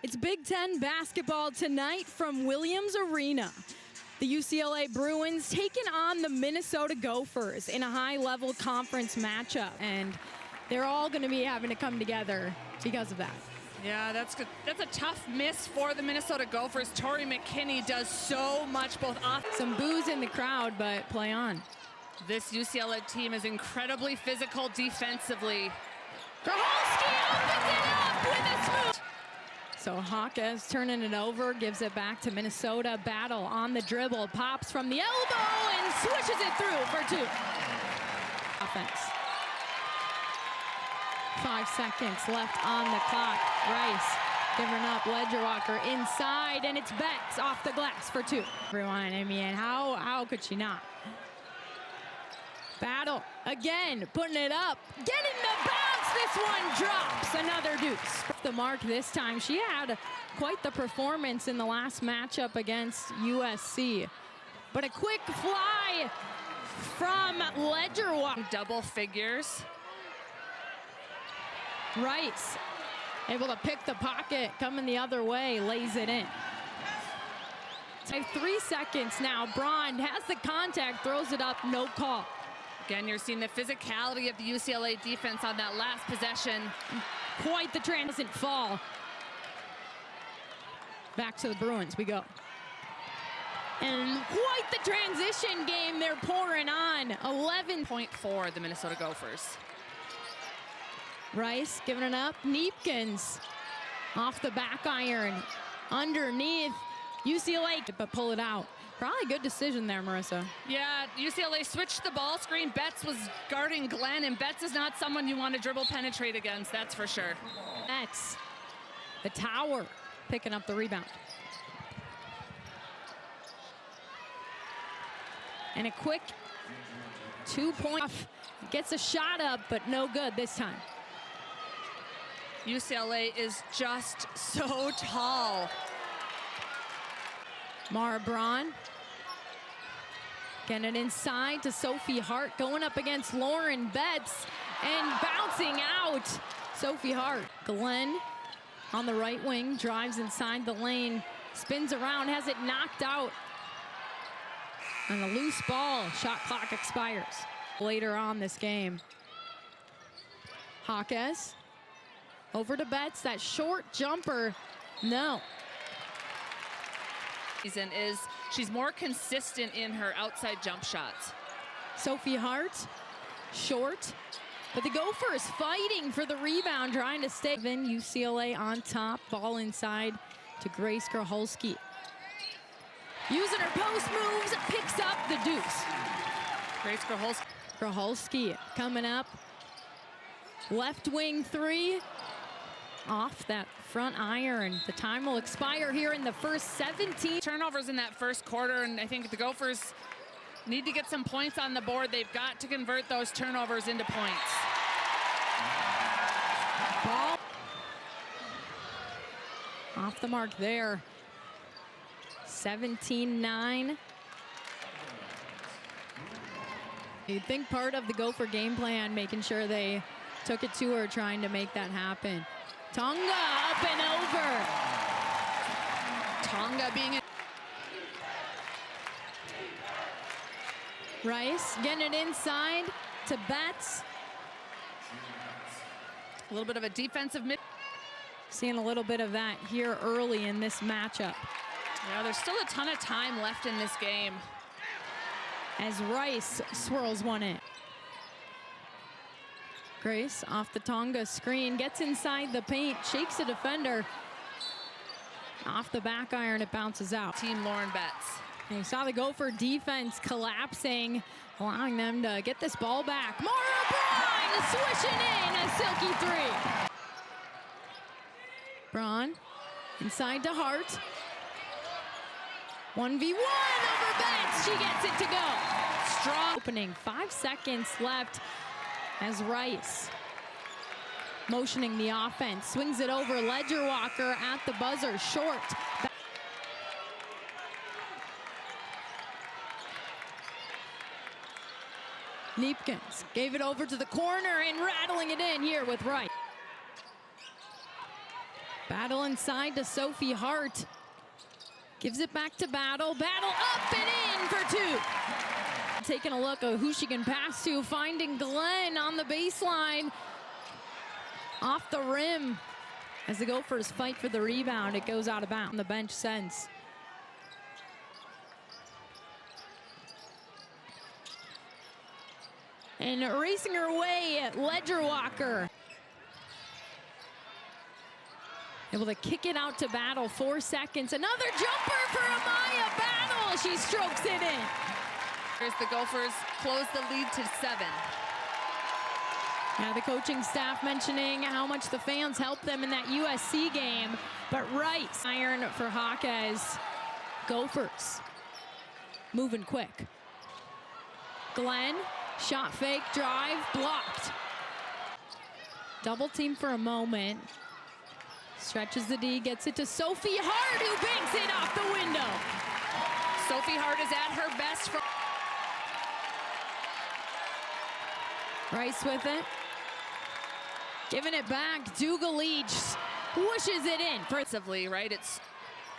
It's Big Ten basketball tonight from Williams Arena. The UCLA Bruins taking on the Minnesota Gophers in a high-level conference matchup, and they're all going to be having to come together because of that. Yeah, that's good. That's a tough miss for the Minnesota Gophers. Tori McKinney does so much both off. Some boos in the crowd, but play on. This UCLA team is incredibly physical defensively. Graholski opens it up with a smooth. So Hawkes turning it over, gives it back to Minnesota. Battle on the dribble, pops from the elbow and swishes it through for two. Offense. 5 seconds left on the clock. Rice giving up Ledgerwalker inside, and it's Betts off the glass for two. Everyone, I mean, how could she not? Battle again, putting it up, getting the bounce. This one drops, another deuce. The mark this time. She had quite the performance in the last matchup against USC. But a quick fly from Ledgerwalker. Double figures. Rice able to pick the pocket, coming the other way, lays it in. 3 seconds now. Braun has the contact, throws it up, no call. Again, you're seeing the physicality of the UCLA defense on that last possession. Quite the trend, doesn't fall. Back to the Bruins we go. And quite the transition game they're pouring on. 11.4 the Minnesota Gophers. Rice giving it up. Neepkins off the back iron. Underneath. UCLA, but pull it out. Probably a good decision there, Marissa. Yeah, UCLA switched the ball screen. Betts was guarding Glenn, and Betts is not someone you want to dribble penetrate against, that's for sure. Betts, the tower, picking up the rebound. And a quick 2-point, gets a shot up, but no good this time. UCLA is just so tall. Mara Braun getting it inside to Sophie Hart, going up against Lauren Betts and bouncing out. Sophie Hart. Glenn on the right wing, drives inside the lane, spins around, has it knocked out. And a loose ball, shot clock expires. Later on this game. Hawkes over to Betts, that short jumper, no. Is she's more consistent in her outside jump shots. Sophie Hart, short, but the Gophers fighting for the rebound, trying to stay. Then UCLA on top, ball inside to Grace Graholski. Using her post moves, picks up the deuce. Grace Graholski. Graholski coming up, left wing three. Off that front iron. The time will expire here in the first 17. Turnovers in that first quarter, and I think the Gophers need to get some points on the board. They've got to convert those turnovers into points. Ball off the mark there. 17-9. You'd think part of the Gopher game plan, making sure they took it to her, trying to make that happen. Tonga up and over. Tonga being Rice getting it inside to Betts. A little bit of a defensive mid. Seeing a little bit of that here early in this matchup. Yeah, there's still a ton of time left in this game. As Rice swirls one in. Grace off the Tonga screen, gets inside the paint, shakes a defender. Off the back iron, it bounces out. Team Lauren Betts. And you saw the Gopher defense collapsing, allowing them to get this ball back. Mara Braun swishing in a silky three. Braun inside to Hart. 1v1 over Betts, she gets it to go. Strong opening, 5 seconds left. As Rice motioning the offense, swings it over Ledgerwalker at the buzzer, short. Neepkins gave it over to the corner and rattling it in here with Rice. Battle inside to Sophie Hart. Gives it back to Battle. Battle up and in for two. Taking a look at who she can pass to. Finding Glenn on the baseline. Off the rim. As the Gophers fight for the rebound, it goes out of bounds. The bench sends. And racing her way, Ledger Walker. Able to kick it out to Battle, 4 seconds. Another jumper for Amaya Battle. She strokes it in. Here's the Gophers close the lead to 7. Yeah, the coaching staff mentioning how much the fans helped them in that USC game. But Rice, iron for Hawkeyes. Gophers moving quick. Glenn, shot fake, drive, blocked. Double team for a moment. Stretches the D, gets it to Sophie Hart, who banks it off the window. Sophie Hart is at her best. Rice with it. Giving it back. Dugalich whooshes it in. Right? It's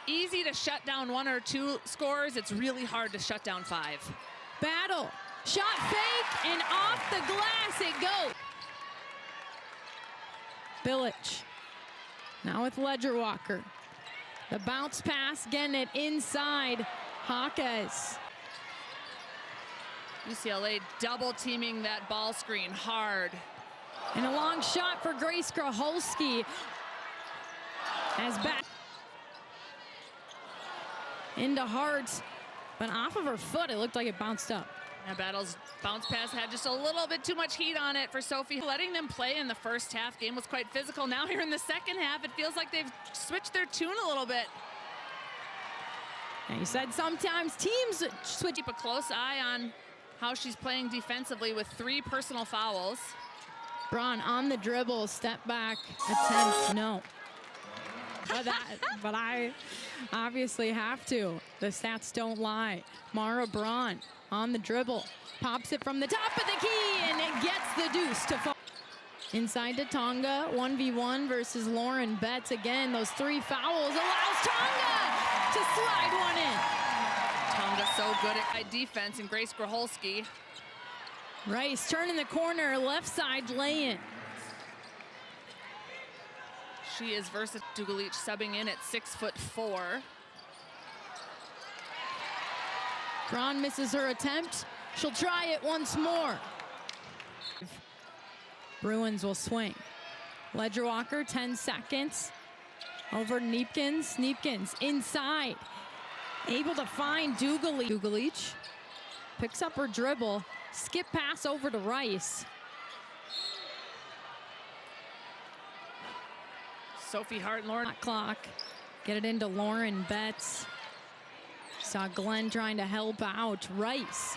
easy to shut down 1 or 2 scores. It's really hard to shut down 5. Battle. Shot fake, and off the glass it goes. Billich. Now with Ledger Walker. The bounce pass, getting it inside. Hawkeyes. UCLA double teaming that ball screen hard. And a long shot for Grace Graholski. As back into Hart, but off of her foot, it looked like it bounced up. That Battle's bounce pass had just a little bit too much heat on it for Sophie. Letting them play in the first half, game was quite physical. Now here in the second half, it feels like they've switched their tune a little bit. And you said sometimes teams switch. Keep a close eye on how she's playing defensively with 3 personal fouls. Braun on the dribble, step back, attempt, no. But I obviously have to. The stats don't lie. Mara Braun on the dribble, pops it from the top of the key, and it gets the deuce to fall. Inside to Tonga, 1v1 versus Lauren Betts. Again, those 3 fouls allows Tonga to slide one in. Tonga so good at defense, and Grace Graholski. Rice turning the corner, left side lay-in. She is versatile. Dugalich subbing in at 6'4". Braun misses her attempt. She'll try it once more. Bruins will swing. Ledger Walker, 10 seconds. Over Neepkins. Neepkins inside. Able to find Dugalich. Dugalich picks up her dribble. Skip pass over to Rice. Sophie Hart and Lauren. Clock. Get it into Lauren Betts. Saw Glenn trying to help out. Rice.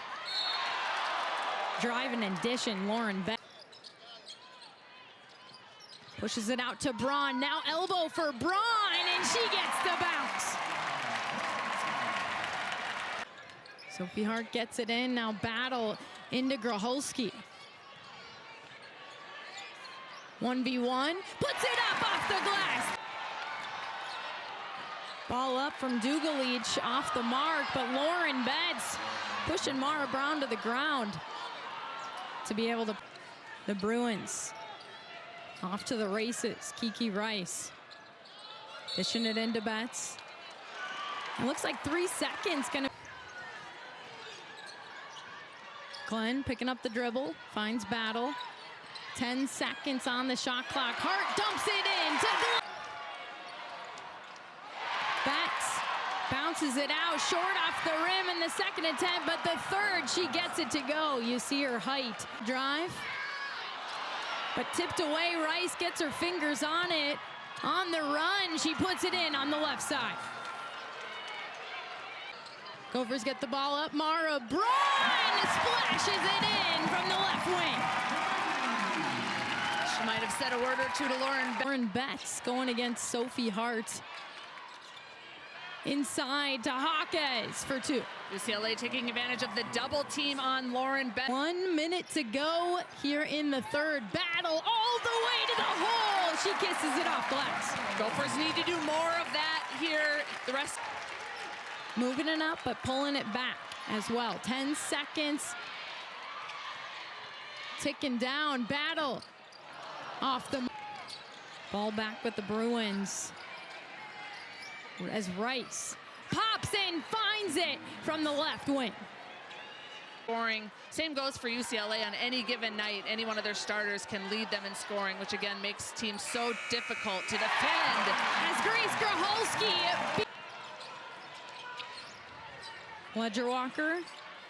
Driving and dishing Lauren Betts. Pushes it out to Braun. Now elbow for Braun, and she gets the bounce. Sophie Hart gets it in. Now Battle into Graholski. 1v1. Puts it up off the glass. Ball up from Dugalich off the mark, but Lauren Betts pushing Mara Braun to the ground to be able to. The Bruins off to the races. Kiki Rice dishing it into Betts. It looks like 3 seconds gonna. Glenn picking up the dribble, finds Battle. 10 seconds on the shot clock. Hart dumps it in to Glenn. Betts bounces it out, short off the rim in the second attempt, but the third, she gets it to go. You see her height. Drive, but tipped away. Rice gets her fingers on it. On the run, she puts it in on the left side. Gophers get the ball up. Mara Braun splashes it in from the left wing. She might have said a word or two to Lauren Betts going against Sophie Hart. Inside to Hawkes for 2. UCLA taking advantage of the double team on Lauren Betts. 1 minute to go here in the third. Battle all the way to the hole. She kisses it off glass. Gophers need to do more of that here. The rest moving it up, but pulling it back as well. 10 seconds. Ticking down. Battle off the ball back with the Bruins. As Rice pops in, finds it from the left wing. Scoring. Same goes for UCLA on any given night. Any one of their starters can lead them in scoring, which again makes teams so difficult to defend. As Grace Graholski. Ledger Walker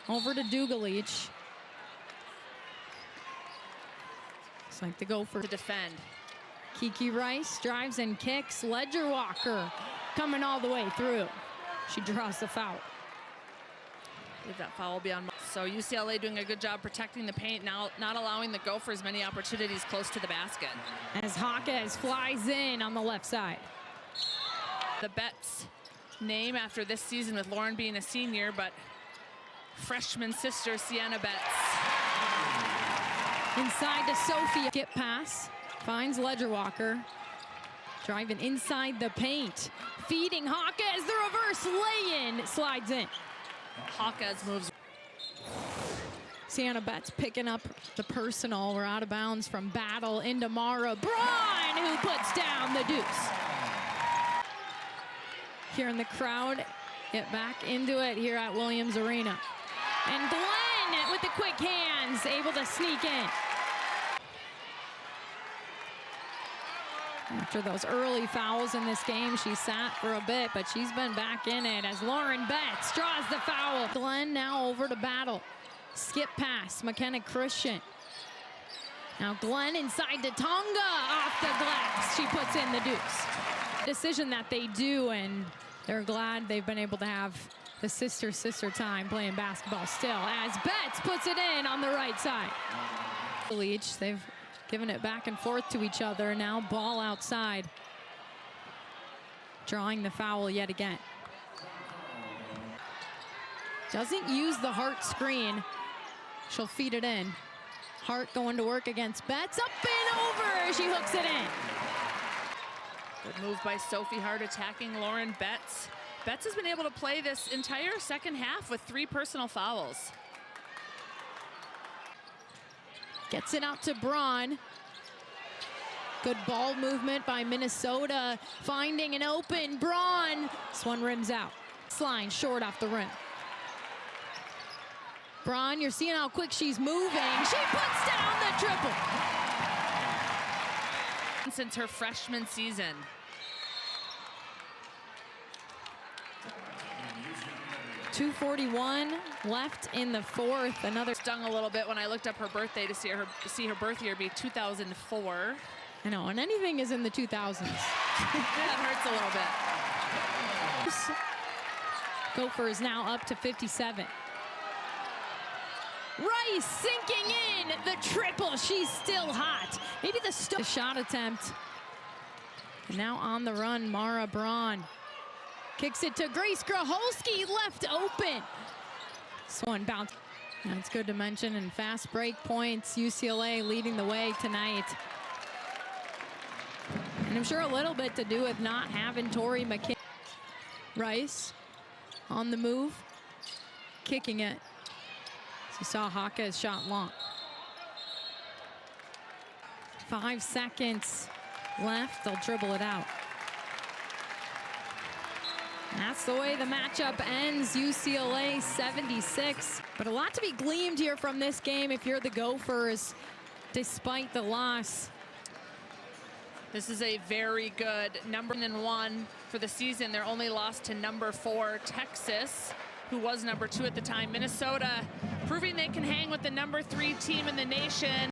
over to Dugalich. Looks like the Gophers to defend. Kiki Rice drives and kicks. Ledger Walker coming all the way through. She draws the foul. I believe that foul will be on. So UCLA doing a good job protecting the paint, now not allowing the Gophers many opportunities close to the basket. As Hawkes flies in on the left side. The Betts name after this season with Lauren being a senior, but freshman sister Sienna Betts. Inside to Sophie. Skip pass. Finds Ledger Walker. Driving inside the paint. Feeding Hawkes. The reverse lay-in. Slides in. Hawkes moves. Sienna Betts picking up the personal. We're out of bounds from Battle into Mara Braun, who puts down the deuce. Here in the crowd, get back into it here at Williams Arena. And Glenn with the quick hands, able to sneak in. After those early fouls in this game, she sat for a bit, but she's been back in it as Lauren Betts draws the foul. Glenn now over to Battle. Skip pass, McKenna Christian. Now Glenn inside to Tonga off the glass. She puts in the deuce. Decision that they do, and they're glad they've been able to have the sister time playing basketball still, as Betts puts it in on the right side. They've given it back and forth to each other. Now ball outside. Drawing the foul yet again. Doesn't use the Hart screen. She'll feed it in. Hart going to work against Betts. Up and over. She hooks it in. Good move by Sophie Hart attacking Lauren Betts. Betts has been able to play this entire second half with 3 personal fouls. Gets it out to Braun. Good ball movement by Minnesota. Finding an open Braun. This one rims out. Line short off the rim. Braun, you're seeing how quick she's moving. She puts down the triple. Since her freshman season. .241 left in the fourth. Another stung a little bit when I looked up her birthday to see her birth year be 2004. I know, and anything is in the 2000s. That hurts a little bit. Gophers now up to 57. Rice sinking in the triple. She's still hot. Maybe the shot attempt. And now on the run, Mara Braun. Kicks it to Grace Graholski, left open. This one bounced. That's good to mention. And fast break points, UCLA leading the way tonight. And I'm sure a little bit to do with not having Tori McKinney. Rice on the move, kicking it. So you saw Hawkes shot long. 5 seconds left. They'll dribble it out. That's the way the matchup ends. UCLA 76. But a lot to be gleaned here from this game if you're the Gophers, despite the loss. This is a very good number 1 for the season. They're only lost to number 4, Texas, who was number 2 at the time. Minnesota proving they can hang with the number 3 team in the nation.